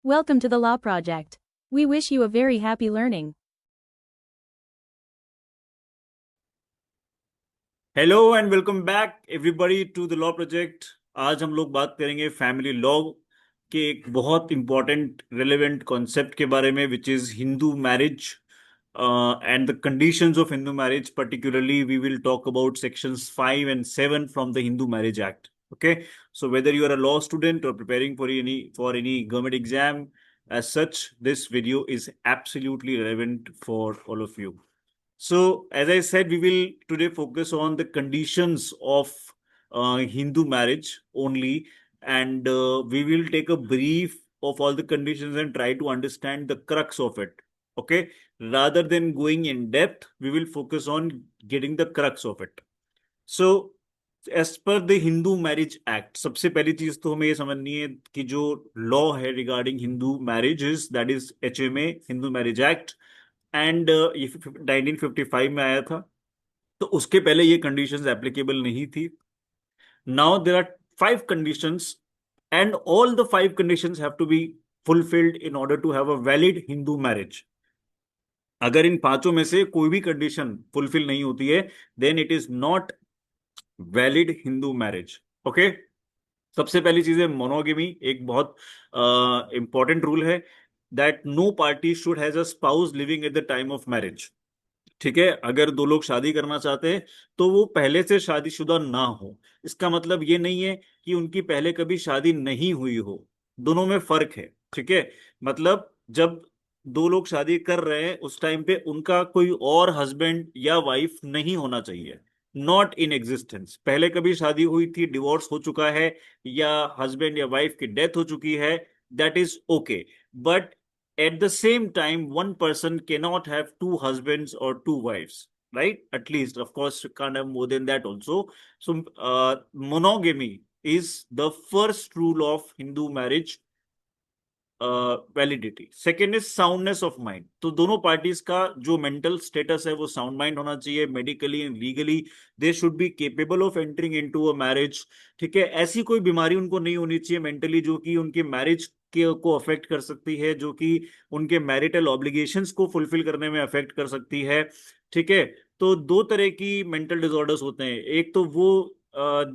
Welcome to the Law Project. We wish you a very happy learning. Hello and welcome back everybody to the law project. आज हम लोग बात करेंगे family law के एक बहुत इंपॉर्टेंट रिलेवेंट कॉन्सेप्ट के बारे में, which is Hindu marriage and the conditions of Hindu marriage. Particularly we will talk about sections 5 and 7 from the Hindu marriage act. Okay, so whether you are a law student or preparing for any government exam, as such, this video is absolutely relevant for all of you. So, as I said, we will today focus on the conditions of Hindu marriage only, and we will take a brief of all the conditions and try to understand the crux of it. Okay, rather than going in depth, we will focus on getting the crux of it. So, as per the Hindu marriage act, सबसे पहली चीज तो हमें ये समझनी है कि जो लॉ है regarding Hindu marriages, that is HMA, Hindu marriage act. And ये 1955 में आया था, तो उसके पहले ये कंडीशंस एप्लीकेबल नहीं थी। Now there are 5 conditions, and all the 5 conditions have to be fulfilled in order to have a valid Hindu marriage. अगर इन पांचों में से कोई भी कंडीशन फुलफिल नहीं होती है, then it is not valid Hindu marriage. Okay, सबसे पहली चीज है मोनोगेमी। एक बहुत इंपॉर्टेंट रूल है that no party should has a spouse living at the time of marriage. ठीक है, अगर दो लोग शादी करना चाहते हैं तो वो पहले से शादीशुदा ना हो। इसका मतलब ये नहीं है कि उनकी पहले कभी शादी नहीं हुई हो, दोनों में फर्क है। ठीक है, मतलब जब दो लोग शादी कर रहे हैं उस टाइम पे उनका कोई और हस्बैंड या वाइफ नहीं होना चाहिए, नॉट इन एग्जिस्टेंस। पहले कभी शादी हुई थी, डिवोर्स हो चुका है, या हस्बैंड या वाइफ की डेथ हो चुकी है, that is okay. But at the same time, one person cannot have two husbands or two wives, right? At least, of course, you can't have more than that also. So monogamy is the first rule of Hindu marriage validity. Second is soundness of mind. तो दोनों parties का जो mental status है वो sound mind होना चाहिए, medically and legally they should be capable of entering into a marriage. ठीक है, ऐसी कोई बीमारी उनको नहीं होनी चाहिए मेंटली जो कि उनकी मैरिज को अफेक्ट कर सकती है, जो कि उनके मैरिटल ऑब्लिगेशंस को फुलफिल करने में अफेक्ट कर सकती है। ठीक है, तो दो तरह की मेंटल डिसऑर्डर्स होते हैं। एक तो वो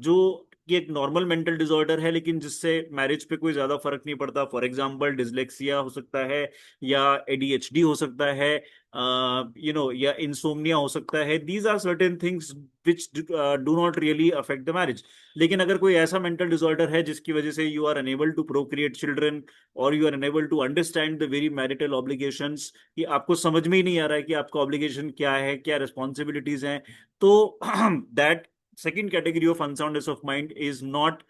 जो कि एक नॉर्मल मेंटल डिसऑर्डर है लेकिन जिससे मैरिज पे कोई ज्यादा फर्क नहीं पड़ता। फॉर एग्जांपल डिसलेक्सिया हो सकता है, या ADHD हो सकता है, या इंसोम्निया हो सकता है। These are certain things which do not really affect the marriage. लेकिन अगर कोई ऐसा मेंटल डिसऑर्डर है जिसकी वजह से you are unable to procreate children, और you are unable to understand the very marital obligations, कि आपको समझ में ही नहीं आ रहा है कि आपका ऑब्लिगेशन क्या है, क्या रिस्पॉन्सिबिलिटीज हैं, तो that second category of unsoundness of mind is not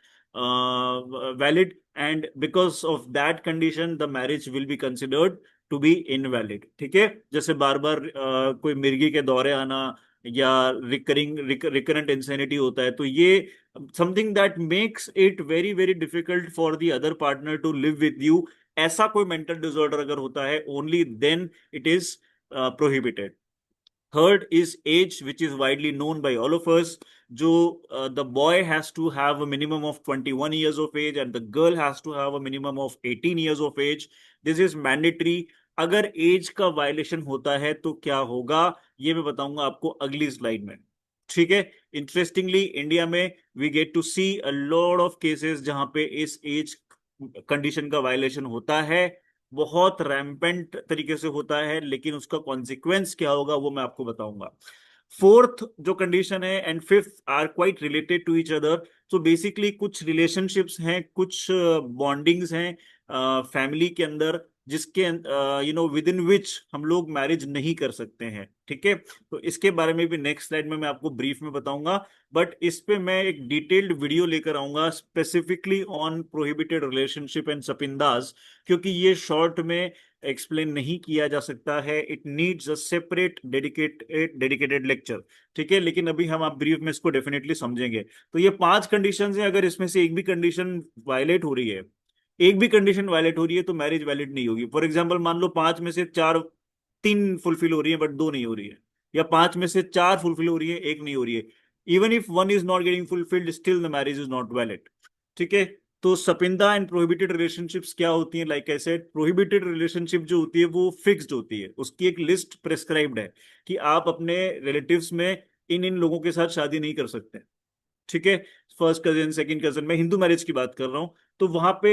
valid, and because of that condition the marriage will be considered to be invalid. ठीक है, जैसे बार बार कोई मिर्गी के दौरे आना या रिकरेंट इंसेनिटी होता है, तो ये something that makes it very very difficult for the other partner to live with you. ऐसा कोई मेंटल डिसऑर्डर अगर होता है, only then it is prohibited. Third is age, which is widely known by all of us. जो the boy has to have a minimum of 21 years of age and the girl has to have a minimum of 18 years of age. This is mandatory. अगर as का violation होता है तो क्या होगा, ये मैं बताऊंगा आपको अगली स्लाइड में। ठीक है, इंटरेस्टिंगली इंडिया में we get to see a lot of cases जहां पे इस एज कंडीशन का वायलेशन होता है, बहुत रैम्पेंट तरीके से होता है, लेकिन उसका कॉन्सिक्वेंस क्या होगा वो मैं आपको बताऊंगा। फोर्थ जो कंडीशन है and fifth are quite related to each other. So basically कुछ रिलेशनशिप्स हैं, कुछ बॉन्डिंग्स हैं फैमिली के अंदर, जिसके विद इन विच हम लोग मैरिज नहीं कर सकते हैं। ठीक है, तो इसके बारे में भी नेक्स्ट स्लाइड में मैं आपको ब्रीफ में बताऊंगा, बट इस पे मैं एक डिटेल्ड वीडियो लेकर आऊंगा specifically on prohibited relationship and sapindas, क्योंकि ये शॉर्ट में एक्सप्लेन नहीं किया जा सकता है। It needs a separate dedicated lecture. ठीक है, लेकिन अभी हम आप ब्रीफ में इसको डेफिनेटली समझेंगे। तो ये 5 कंडीशंस हैं, अगर इसमें से एक भी कंडीशन वायलेट हो रही है, एक भी कंडीशन वायलेट हो रही है, तो मैरिज वैलिड नहीं होगी। फॉर एग्जाम्पल मान लो 5 में से 4, 3 फुलफिल हो रही है बट 2 नहीं हो रही है, या 5 में से 4 फुलफिल हो रही है, 1 नहीं हो रही है, even if 1 is not getting fulfilled, still the marriage is not valid. ठीक है, तो सपिंदा एंड प्रोहिबिटेड रिलेशनशिप्स क्या होती हैं? Like I said, prohibited relationship जो होती है वो फिक्स्ड होती है, उसकी एक लिस्ट प्रेस्क्राइब्ड है कि आप अपने रिलेटिव्स में इन इन लोगों के साथ शादी नहीं कर सकते। ठीक है, फर्स्ट कजिन, सेकंड कजिन, मैं हिंदू मैरिज की बात कर रहा हूं। तो वहां पे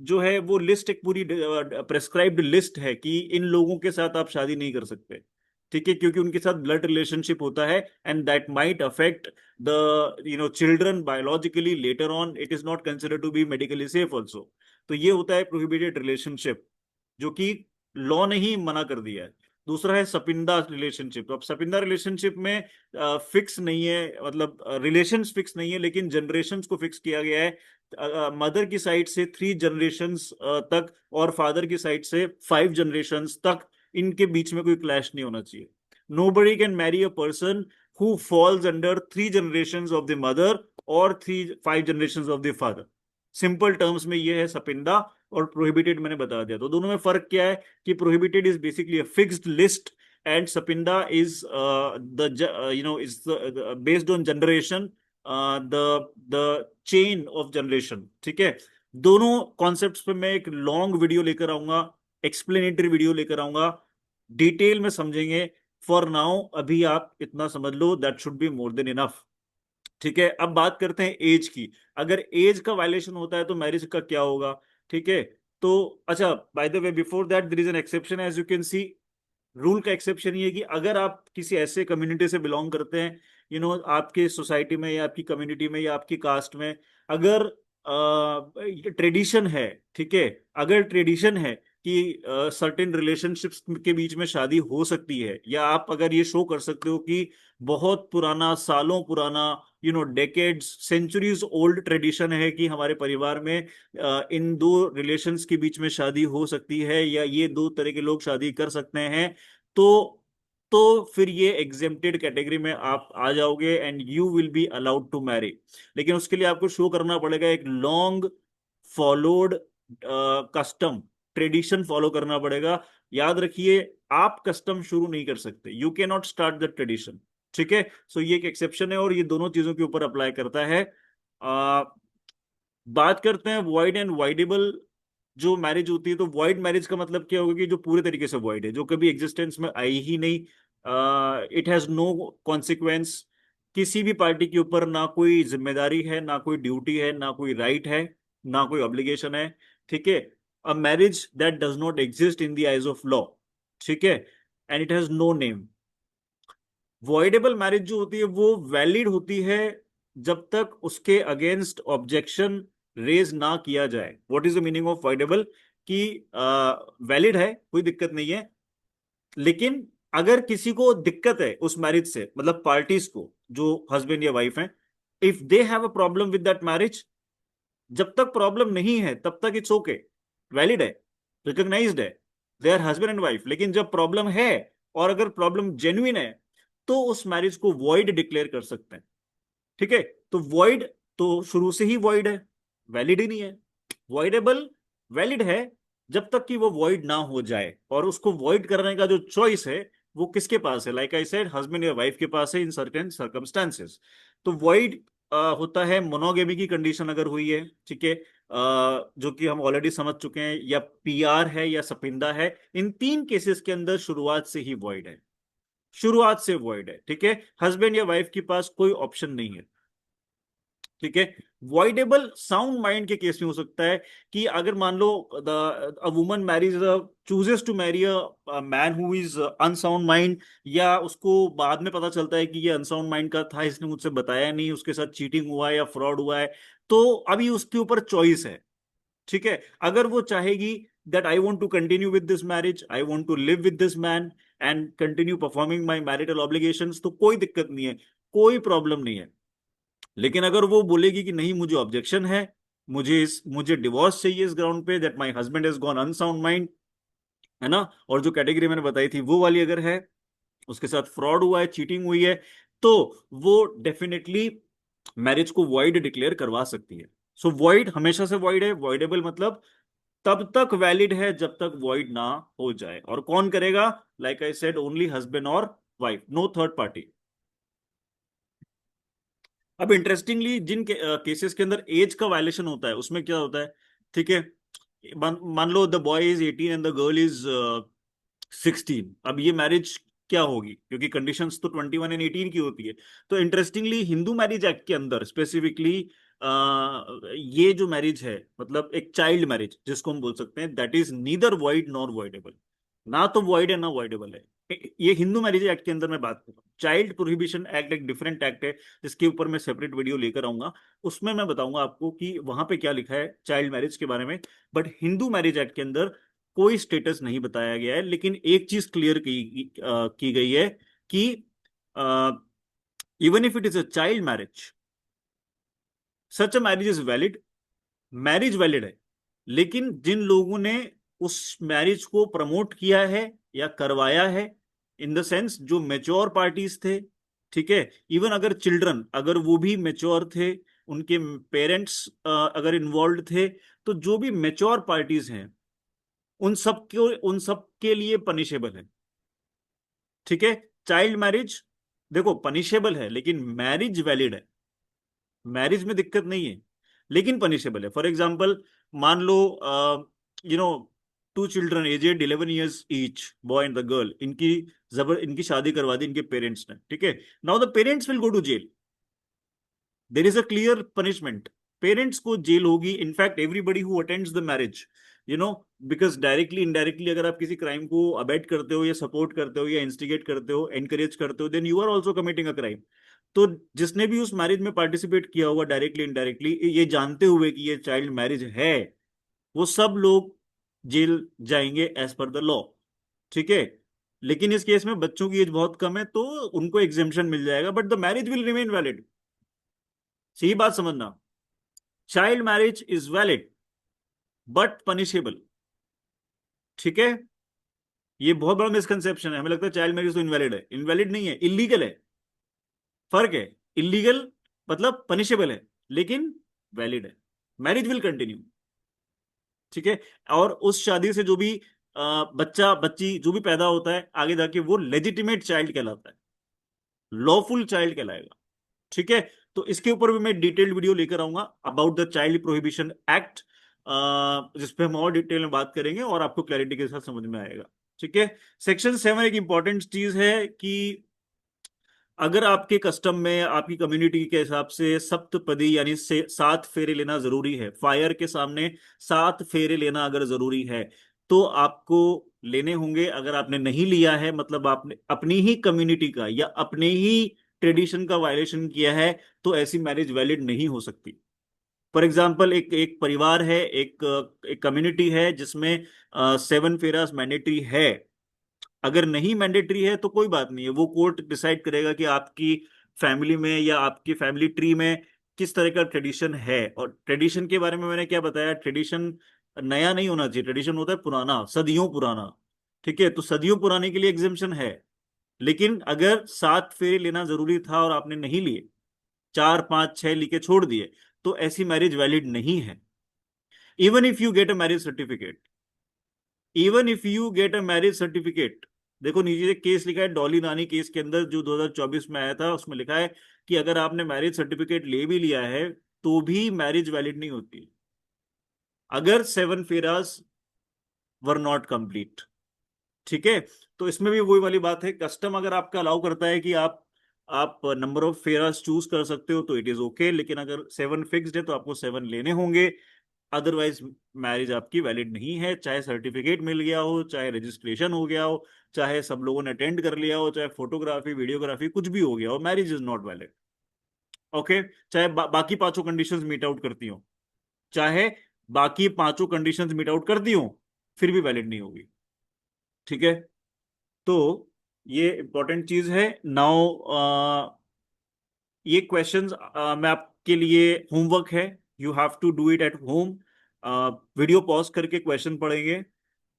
जो है वो लिस्ट एक पूरी प्रेस्क्राइब्ड लिस्ट है कि इन लोगों के साथ आप शादी नहीं कर सकते। ठीक है, क्योंकि उनके साथ ब्लड रिलेशनशिप होता है and that might affect the children biologically later on, it is not considered to be medically safe also. तो ये होता है प्रोहिबिटेड रिलेशनशिप, जो कि लॉ ने ही मना कर दिया है। दूसरा है सपिंदा रिलेशनशिप। अब सपिंदा रिलेशनशिप में फिक्स नहीं है, मतलब रिलेशंस फिक्स नहीं है, लेकिन जनरेशन्स को फिक्स किया गया है। मदर की साइड से 3 जनरेशन्स तक और फादर की साइड से 5 जनरेशन्स तक, इनके बीच में कोई क्लैश नहीं होना चाहिए। Nobody can marry a person who falls under 3 generations of the mother और 5 generations of the father. Simple terms में ये है सपिंदा, और प्रोहिबिटेड मैंने बता दिया। तो दोनों में फर्क क्या है कि prohibited is basically a fixed list and sapinda is the is based on generation, the chain of generation. ठीक है, दोनों कॉन्सेप्ट्स पे मैं एक लॉन्ग वीडियो लेकर आऊंगा, एक्सप्लेनेटरी वीडियो लेकर आऊंगा, डिटेल में समझेंगे। फॉर नाउ अभी आप इतना समझ लो, that should be more than enough. ठीक है, अब बात करते हैं एज की। अगर एज का वायलेशन होता है तो मैरिज का क्या होगा? ठीक है, तो अच्छा, by the way before that there is an exception, as you can see. Rule का एक्सेप्शन ये है कि अगर आप किसी ऐसे कम्युनिटी से बिलोंग करते हैं, आपके सोसाइटी में या आपकी कम्युनिटी में या आपकी कास्ट में, अगर ट्रेडिशन है, ठीक है, अगर ट्रेडिशन है कि सर्टेन रिलेशनशिप्स के बीच में शादी हो सकती है, या आप अगर ये शो कर सकते हो कि बहुत पुराना, सालों पुराना, डेकेड्स, सेंचुरीज ओल्ड ट्रेडिशन है कि हमारे परिवार में इन दो रिलेशंस के बीच में शादी हो सकती है, या ये दो तरह के लोग शादी कर सकते हैं, तो फिर ये एग्जेम्प्टेड कैटेगरी में आप आ जाओगे and you will be allowed to marry. लेकिन उसके लिए आपको शो करना पड़ेगा एक long followed custom, tradition follow करना पड़ेगा। याद रखिए, आप कस्टम शुरू नहीं कर सकते, you can not start the tradition. ठीक है, सो ये एक एक्सेप्शन है और ये दोनों चीजों के ऊपर अप्लाई करता है। बात करते हैं वॉइड एंड वाइडेबल जो मैरिज होती है। तो वॉइड मैरिज का मतलब क्या होगा कि जो पूरे तरीके से वॉइड है, जो कभी एग्जिस्टेंस में आई ही नहीं, इट हैज नो कॉन्सिक्वेंस, किसी भी पार्टी के ऊपर ना कोई जिम्मेदारी है, ना कोई ड्यूटी है, ना कोई राइट है, ना कोई ऑब्लिगेशन है। ठीक है, a marriage that does not exist in the eyes of law. ठीक है, and it has no name. Voidable marriage जो होती है वो वैलिड होती है जब तक उसके अगेंस्ट ऑब्जेक्शन रेज ना किया जाए। What is the meaning of voidable? कि वैलिड है, कोई दिक्कत नहीं है, लेकिन अगर किसी को दिक्कत है उस मैरिज से, मतलब पार्टीज को, जो हस्बैंड या वाइफ हैं, if they have a problem with that marriage, जब तक प्रॉब्लम नहीं है तब तक इट्स ओके, वैलिड है, रिकॉग्नाइज्ड है, they are husband and wife. लेकिन जब प्रॉब्लम है और अगर प्रॉब्लम जेन्युइन है, तो उस मैरिज को वॉइड डिक्लेयर कर सकते हैं। ठीक है, तो वॉइड तो शुरू से ही वॉइड है, वैलिड ही नहीं है। वॉइडेबल वैलिड है जब तक कि वो वॉइड ना हो जाए, और उसको वॉइड करने का जो चॉइस है वो किसके पास है? लाइक आई सेड, हस्बैंड या वाइफ के पास है इन सर्टेन सर्कमस्टांसेस। तो वॉइड होता है मोनोगेमी की कंडीशन अगर हुई है। ठीक है, जो कि हम ऑलरेडी समझ चुके हैं, या पीआर है या सपिंदा है, इन 3 केसेस के अंदर शुरुआत से ही वॉइड है, शुरुआत से वॉइड है। ठीक है, हस्बैंड या वाइफ के पास कोई ऑप्शन नहीं है। ठीक है, वॉइडेबल साउंड माइंड के केस में हो सकता है कि अगर मान लो a woman marries chooses to marry a man who is unsound mind, या उसको बाद में पता चलता है कि ये अनसाउंड माइंड का था, इसने मुझसे बताया नहीं, उसके साथ चीटिंग हुआ है या फ्रॉड हुआ है, तो अभी उसके ऊपर चॉइस है। ठीक है, अगर वो चाहेगी that I want to continue with this marriage, I want to live with this man and continue performing my marital obligations, तो कोई दिक्कत नहीं है, कोई प्रॉब्लम नहीं है। लेकिन अगर वो बोलेगी कि नहीं, मुझे ऑब्जेक्शन है, मुझे डिवोर्स चाहिए इस ग्राउंड पे that my husband has gone unsound mind, है ना, और जो कैटेगरी मैंने बताई थी वो वाली अगर है, उसके साथ फ्रॉड हुआ है, चीटिंग हुई है, तो वो डेफिनेटली मैरिज को वॉइड डिक्लेयर करवा सकती है। सो वॉइड हमेशा से वॉइड है, वॉइडेबल मतलब तब तक वैलिड है जब तक वॉइड ना हो जाए। और कौन करेगा? Like I said, only husband और वाइफ, नो थर्ड पार्टी। अब इंटरेस्टिंगली जिन केसेस के अंदर एज का वायलेशन होता है उसमें क्या होता है, ठीक है, मान लो the boy is 18 and the girl is 16, अब ये मैरिज क्या होगी, क्योंकि कंडीशंस तो 21 एंड 18 की होती है। तो इंटरेस्टिंगली हिंदू मैरिज एक्ट के अंदर स्पेसिफिकली ये जो मैरिज है, मतलब एक चाइल्ड मैरिज जिसको हम बोल सकते हैं, that is neither void nor voidable, ना तो वॉइड है ना वॉइडेबल है। ये हिंदू मैरिज एक्ट के अंदर मैं बात कर रहा हूँ। चाइल्ड प्रोहिबिशन एक्ट एक डिफरेंट एक्ट है, जिसके ऊपर मैं सेपरेट वीडियो लेकर आऊंगा, उसमें मैं बताऊंगा आपको कि वहां पे क्या लिखा है चाइल्ड मैरिज के बारे में। बट हिंदू मैरिज एक्ट के अंदर कोई स्टेटस नहीं बताया गया है, लेकिन एक चीज क्लियर की गई है कि even if it is a child marriage, such a marriage is valid, marriage valid है। लेकिन जिन लोगों ने उस मैरिज को प्रमोट किया है या करवाया है, इन द सेंस जो मेच्योर पार्टीज थे, ठीक है, इवन अगर चिल्ड्रन अगर वो भी मेच्योर थे, उनके पेरेंट्स अगर इन्वॉल्व थे, तो जो भी मेच्योर पार्टीज हैं उन सब के लिए पनिशेबल है, ठीक है। चाइल्ड मैरिज देखो पनिशेबल है, लेकिन मैरिज वैलिड है, मैरिज में दिक्कत नहीं है, लेकिन पनिशेबल है। फॉर एग्जाम्पल, मान लो you know two children aged 11 years each, boy and the girl, इनकी शादी करवा दी इनके पेरेंट्स ने, ठीक है। Now the parents will go to jail, there is a clear punishment, parents को जेल होगी। In fact everybody who attends the marriage, you know, because directly indirectly अगर आप किसी क्राइम को अबेट करते हो या सपोर्ट करते हो या इंस्टिगेट करते हो, एनकरेज करते हो, then you are also committing a crime. तो जिसने भी उस मैरिज में पार्टिसिपेट किया होगा डायरेक्टली इनडायरेक्टली, ये जानते हुए कि ये चाइल्ड मैरिज है, वो सब लोग जेल जाएंगे एज पर द लॉ, ठीक है। लेकिन इस केस में बच्चों की एज बहुत कम है, तो उनको एग्जेम्पशन मिल जाएगा, but the marriage will remain valid. सही बात समझना, child marriage is valid but punishable, ठीक है। ये बहुत बड़ा मिसकंसेप्शन है, हमें लगता है चाइल्ड मैरिज तो इनवैलिड है, इनवैलिड नहीं है, इलीगल है, फर्क है। इलीगल मतलब पनिशेबल है, लेकिन वैलिड है, मैरिज विल कंटिन्यू, ठीक है। और उस शादी से जो भी बच्चा बच्ची जो भी पैदा होता है आगे जाके, वो लेजिटिमेट चाइल्ड कहलाता है, लॉफुल चाइल्ड कहलाएगा, ठीक है। तो इसके ऊपर भी मैं डिटेल्ड वीडियो लेकर आऊंगा about the child prohibition act, जिसपे हम और डिटेल में बात करेंगे और आपको क्लैरिटी के साथ समझ में आएगा, ठीक है। सेक्शन 7 एक इंपॉर्टेंट चीज है कि अगर आपके कस्टम में आपकी कम्युनिटी के हिसाब से सप्तपदी यानी से 7 फेरे लेना जरूरी है, फायर के सामने 7 फेरे लेना अगर जरूरी है, तो आपको लेने होंगे। अगर आपने नहीं लिया है, मतलब आपने अपनी ही कम्युनिटी का या अपने ही ट्रेडिशन का वायलेशन किया है, तो ऐसी मैरिज वैलिड नहीं हो सकती। फॉर एग्जाम्पल, एक एक परिवार है, एक कम्युनिटी है जिसमें 7 फेरास मैंडेटरी है। अगर नहीं मैंडेटरी है तो कोई बात नहीं है, वो कोर्ट डिसाइड करेगा कि आपकी फैमिली में या आपकी फैमिली ट्री में किस तरह का ट्रेडिशन है। और ट्रेडिशन के बारे में मैंने क्या बताया, ट्रेडिशन नया नहीं होना चाहिए, ट्रेडिशन होता है पुराना, सदियों पुराना, ठीक है। तो सदियों पुराने के लिए एग्जेम्पशन है, लेकिन अगर 7 फेरे लेना जरूरी था और आपने नहीं लिए, 4 5 6 लिखे छोड़ दिए, तो ऐसी मैरिज वैलिड नहीं है। Even if you get a marriage certificate, even if you get a marriage certificate, देखो नीचे एक केस लिखा है, डॉली रानी केस के अंदर जो 2024 में आया था, उसमें लिखा है कि अगर आपने मैरिज सर्टिफिकेट ले भी लिया है तो भी मैरिज वैलिड नहीं होती अगर 7 फेराज वर नॉट कंप्लीट, ठीक है। तो इसमें भी वही वाली बात है, कस्टम अगर आपका अलाउ करता है कि आप नंबर ऑफ फेराज चूज कर सकते हो तो इट इज ओके, लेकिन अगर 7 फिक्स्ड है तो आपको 7 लेने होंगे, अदरवाइज मैरिज आपकी वैलिड नहीं है। चाहे सर्टिफिकेट मिल गया हो, चाहे रजिस्ट्रेशन हो गया हो, चाहे सब लोगों ने अटेंड कर लिया हो, चाहे फोटोग्राफी वीडियोग्राफी कुछ भी हो गया हो, marriage is not valid, okay. चाहे बाकी पांचों कंडीशंस मीट आउट करती हो, चाहे बाकी पांचों कंडीशंस मीट आउट करती हो, फिर भी वैलिड नहीं होगी, ठीक है। तो ये इंपॉर्टेंट चीज है। नाउ ये क्वेश्चंस मैं आपके लिए होमवर्क है, you have to do it at home. Video pause करके क्वेश्चन पढ़ेंगे,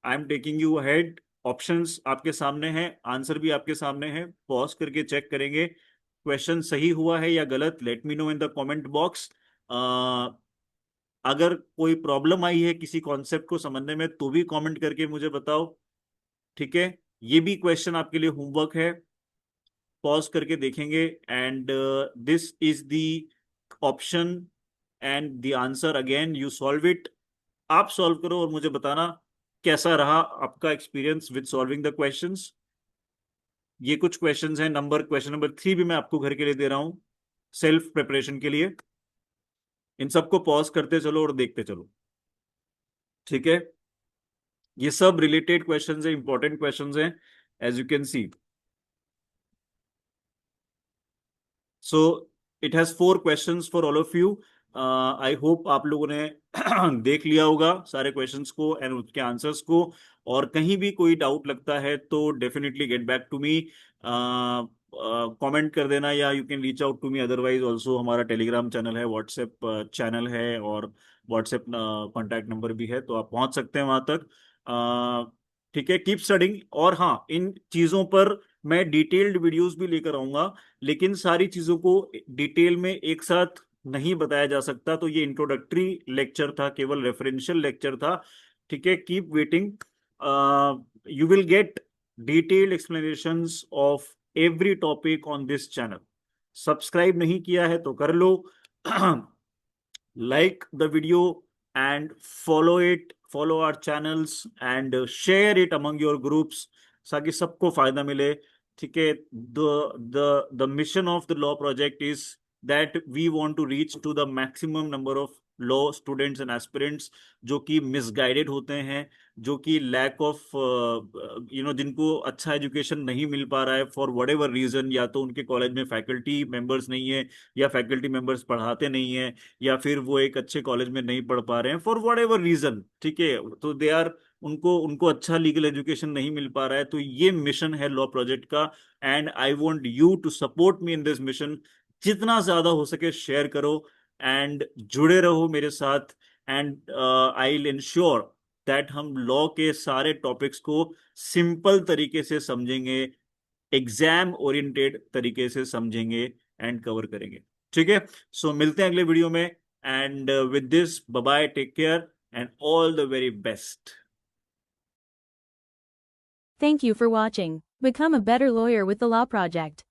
I am taking you ahead, options आपके सामने हैं, आंसर भी आपके सामने है, पॉज करके चेक करेंगे क्वेश्चन सही हुआ है या गलत। Let me know in the comment box. अगर कोई प्रॉब्लम आई है किसी कॉन्सेप्ट को समझने में तो भी कमेंट करके मुझे बताओ, ठीक है। ये भी क्वेश्चन आपके लिए होमवर्क है। पॉज करके देखेंगे and this is the option and the answer, again you solve it. आप सॉल्व करो और मुझे बताना कैसा रहा आपका experience with solving the questions. ये कुछ क्वेश्चंस हैं, क्वेश्चन नंबर 3 भी मैं आपको घर के लिए दे रहा हूं सेल्फ प्रिपरेशन के लिए। इन सबको पॉज करते चलो और देखते चलो, ठीक है। ये सब रिलेटेड क्वेश्चंस हैं, इंपॉर्टेंट क्वेश्चंस हैं, as you can see. So it has 4 questions for all of you. I hope आप लोगों ने देख लिया होगा सारे क्वेश्चंस को एंड उसके आंसर्स को। और कहीं भी कोई डाउट लगता है तो definitely get back to me, comment कर देना, या you can reach out to me otherwise also. हमारा टेलीग्राम चैनल है, व्हाट्सएप चैनल है और व्हाट्सएप कॉन्टैक्ट नंबर भी है, तो आप पहुंच सकते हैं वहां तक। ठीक है, कीप स्टडिंग। और हाँ, इन चीजों पर मैं डिटेल्ड वीडियोस भी लेकर आऊंगा, लेकिन सारी चीजों को डिटेल में एक साथ नहीं बताया जा सकता, तो ये इंट्रोडक्टरी लेक्चर था, केवल रेफरेंशियल लेक्चर था। ठीक है, keep waiting, you will get detailed explanations of every topic on this channel. Subscribe नहीं किया है तो कर लो, like the video and follow our channels and share it among your groups ताकि सबको फायदा मिले। ठीक है, the mission of the law project is that we want to reach to the maximum number of law students and aspirants जो कि misguided होते हैं, जो कि लैक ऑफ जिनको अच्छा एजुकेशन नहीं मिल पा रहा है फॉर वट एवर रीजन, या तो उनके कॉलेज में फैकल्टी मेंबर्स नहीं है, या फैकल्टी मेंबर्स पढ़ाते नहीं है, या फिर वो एक अच्छे कॉलेज में नहीं पढ़ पा रहे हैं फॉर वट एवर रीजन। ठीक है, तो दे आर उनको उनको अच्छा लीगल एजुकेशन नहीं मिल पा रहा है, तो ये मिशन है लॉ प्रोजेक्ट का। And I want you to support me in this mission. जितना ज्यादा हो सके शेयर करो एंड जुड़े रहो मेरे साथ, and I will ensure that हम लॉ के सारे टॉपिक्स को सिंपल तरीके से समझेंगे, एग्जाम ओरिएंटेड तरीके से समझेंगे एंड कवर करेंगे। ठीक है, सो मिलते हैं अगले वीडियो में, and with this bye bye, take care and all the very best. Thank you for watching. Become a better lawyer with the Law Project.